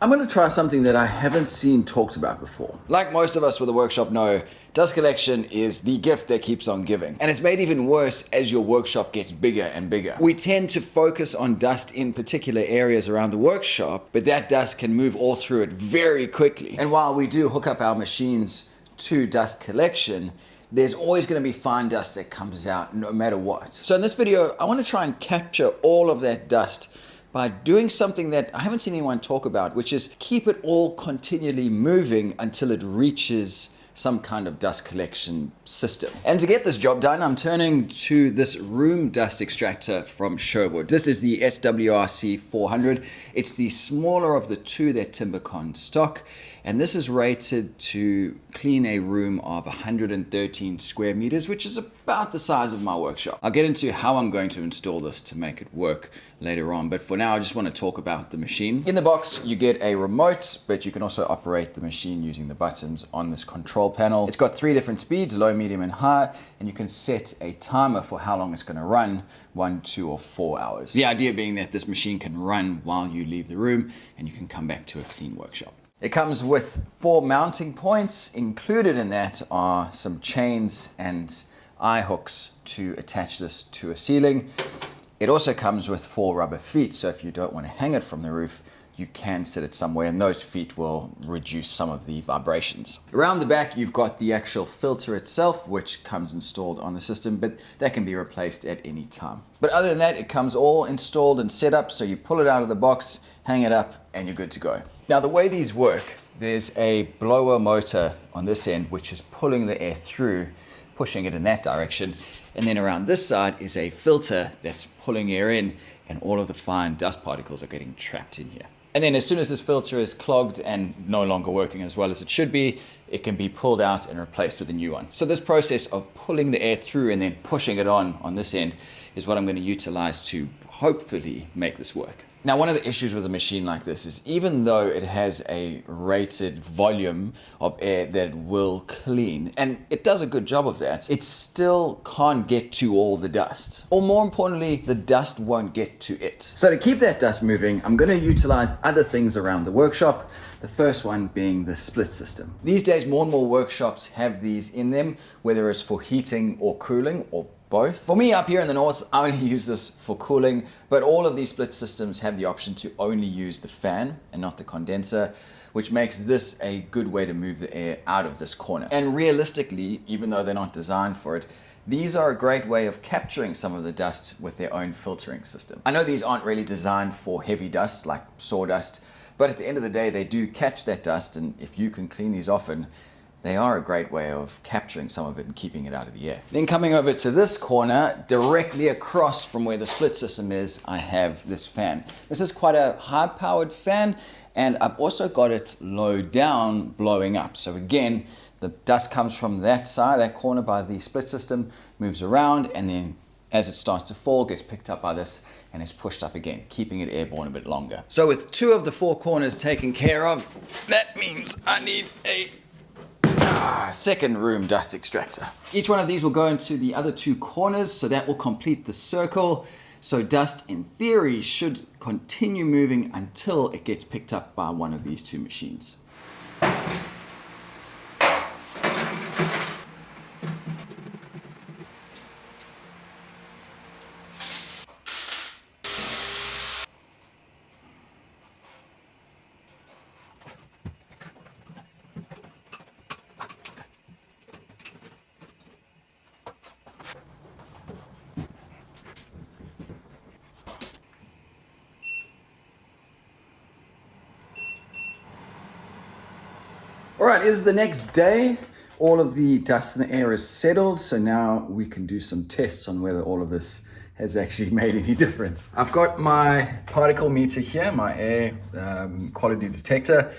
I'm going to try something that I haven't seen talked about before. Like most of us with a workshop know, dust collection is the gift that keeps on giving. And it's made even worse as your workshop gets bigger and bigger. We tend to focus on dust in particular areas around the workshop, but that dust can move all through it very quickly. And while we do hook up our machines to dust collection, there's always going to be fine dust that comes out no matter what. So in this video, I want to try and capture all of that dust by doing something that I haven't seen anyone talk about, which is keep it all continually moving until it reaches some kind of dust collection system. And to get this job done, I'm turning to this room dust extractor from Sherwood. This is the SWRC 400. It's the smaller of the two that Timbecon stock. And this is rated to clean a room of 113 square meters, which is about the size of my workshop. I'll get into how I'm going to install this to make it work later on. But for now, I just want to talk about the machine. In the box, you get a remote, but you can also operate the machine using the buttons on this control panel. It's got 3 different speeds, low, medium, and high, and you can set a timer for how long it's going to run, 1, 2, or 4 hours. The idea being that this machine can run while you leave the room, and you can come back to a clean workshop. It comes with 4 mounting points. Included in that are some chains and eye hooks to attach this to a ceiling. It also comes with 4 rubber feet, so if you don't want to hang it from the roof, you can sit it somewhere, and those feet will reduce some of the vibrations. Around the back, you've got the actual filter itself, which comes installed on the system, but that can be replaced at any time. But other than that, it comes all installed and set up, so you pull it out of the box, hang it up, and you're good to go. Now, the way these work, there's a blower motor on this end, which is pulling the air through, pushing it in that direction. And then around this side is a filter that's pulling air in, and all of the fine dust particles are getting trapped in here. And then as soon as this filter is clogged and no longer working as well as it should be, it can be pulled out and replaced with a new one. So this process of pulling the air through and then pushing it on this end is what I'm going to utilize to hopefully make this work. Now, one of the issues with a machine like this is even though it has a rated volume of air that it will clean, and it does a good job of that, it still can't get to all the dust. Or more importantly, the dust won't get to it. So to keep that dust moving, I'm going to utilize other things around the workshop. The first one being the split system. These days, more and more workshops have these in them, whether it's for heating or cooling or both. For me up here in the north, I only use this for cooling, but all of these split systems have the option to only use the fan and not the condenser, which makes this a good way to move the air out of this corner. And realistically, even though they're not designed for it, these are a great way of capturing some of the dust with their own filtering system. I know these aren't really designed for heavy dust like sawdust, but at the end of the day, they do catch that dust, and if you can clean these often, they are a great way of capturing some of it and keeping it out of the air. Then coming over to this corner, directly across from where the split system is, I have this fan. This is quite a high-powered fan, and I've also got it low down, blowing up. So again, the dust comes from that side, that corner by the split system, moves around, and then as it starts to fall, gets picked up by this and is pushed up again, keeping it airborne a bit longer. So with 2 of the 4 corners taken care of, that means I need a second room dust extractor. Each one of these will go into the other 2 corners, so that will complete the circle. So dust, in theory, should continue moving until it gets picked up by one of these 2 machines. All right, it is the next day. All of the dust in the air is settled, so now we can do some tests on whether all of this has actually made any difference. I've got my particle meter here, my air quality detector,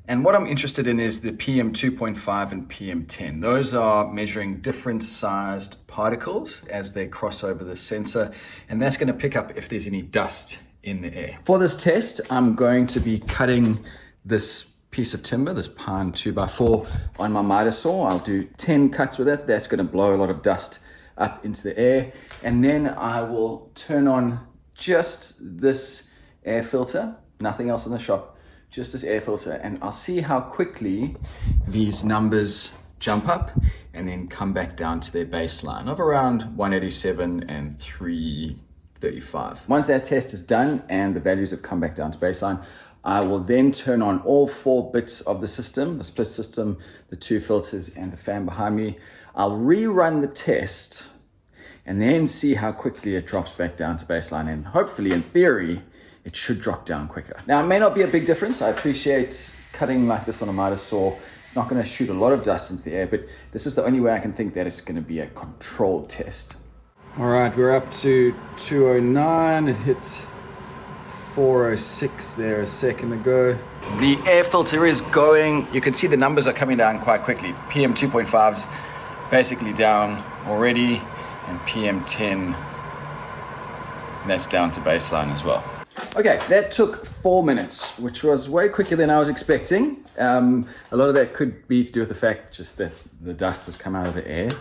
and what I'm interested in is the PM 2.5 and PM 10. Those are measuring different sized particles as they cross over the sensor, and that's going to pick up if there's any dust in the air. For this test, I'm going to be cutting this piece of timber, this pine 2x4 on my miter saw. I'll do 10 cuts with it. That's going to blow a lot of dust up into the air. And then I will turn on just this air filter, nothing else in the shop, just this air filter, and I'll see how quickly these numbers jump up and then come back down to their baseline of around 187 and 335. Once that test is done and the values have come back down to baseline, I will then turn on all 4 bits of the system, the split system, the 2 filters, and the fan behind me. I'll rerun the test and then see how quickly it drops back down to baseline, and hopefully, in theory, it should drop down quicker. Now, it may not be a big difference. I appreciate cutting like this on a miter saw. It's not gonna shoot a lot of dust into the air, but this is the only way I can think that it's gonna be a controlled test. All right, we're up to 209. It hit 406 there a second ago. The air filter is going. You can see the numbers are coming down quite quickly. PM 2.5 is basically down already, and PM 10, that's down to baseline as well. Okay, that took 4 minutes, which was way quicker than I was expecting. A lot of that could be to do with the fact just that the dust has come out of the air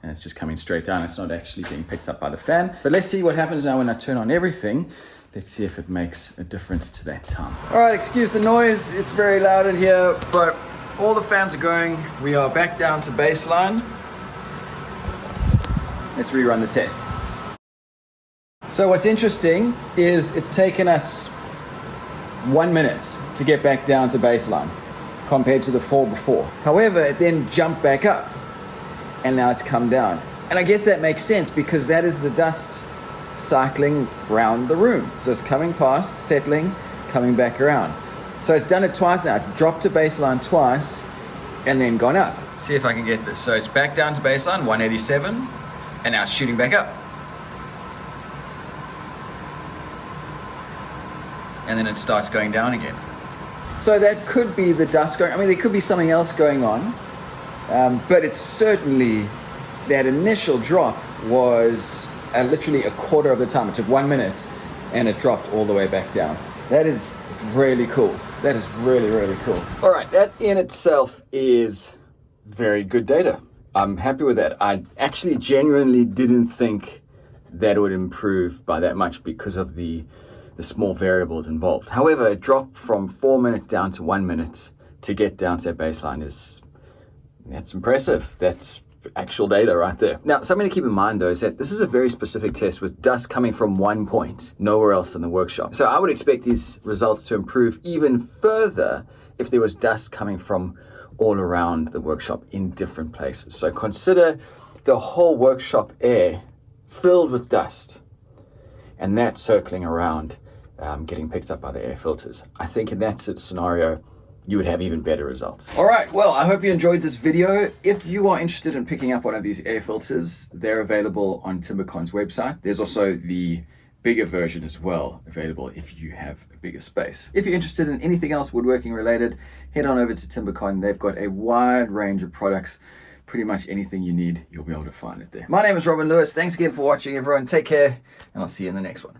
and it's just coming straight down. It's not actually being picked up by the fan. But let's see what happens now when I turn on everything. Let's see if it makes a difference to that time. All right, excuse the noise. It's very loud in here, but all the fans are going. We are back down to baseline. Let's rerun the test. So what's interesting is it's taken us 1 minute to get back down to baseline compared to the 4 before. However, it then jumped back up and now it's come down. And I guess that makes sense because that is the dust cycling around the room. So it's coming past, settling, coming back around. So it's done it twice now. It's dropped to baseline twice and then gone up. See if I can get this. So it's back down to baseline, 187, and now it's shooting back up. And then it starts going down again. So that could be the dust going, I mean, there could be something else going on, but it's certainly, that initial drop was literally a quarter of the time. It took 1 minute and it dropped all the way back down. That is really cool. That is really, really cool. All right, that in itself is very good data. I'm happy with that. I actually genuinely didn't think that it would improve by that much because of the small variables involved. However, it dropped from 4 minutes down to 1 minute to get down to that baseline that's impressive. That's actual data right there. Now, something to keep in mind though is that this is a very specific test with dust coming from one point, nowhere else in the workshop. So I would expect these results to improve even further if there was dust coming from all around the workshop in different places. So consider the whole workshop air filled with dust and that circling around, getting picked up by the air filters. I think in that scenario, you would have even better results. All right, well, I hope you enjoyed this video. If you are interested in picking up one of these air filters, they're available on Timbecon's website. There's also the bigger version as well available if you have a bigger space. If you're interested in anything else woodworking related, head on over to Timbecon. They've got a wide range of products. Pretty much anything you need, you'll be able to find it there. My name is Robin Lewis. Thanks again for watching, everyone. Take care, and I'll see you in the next one.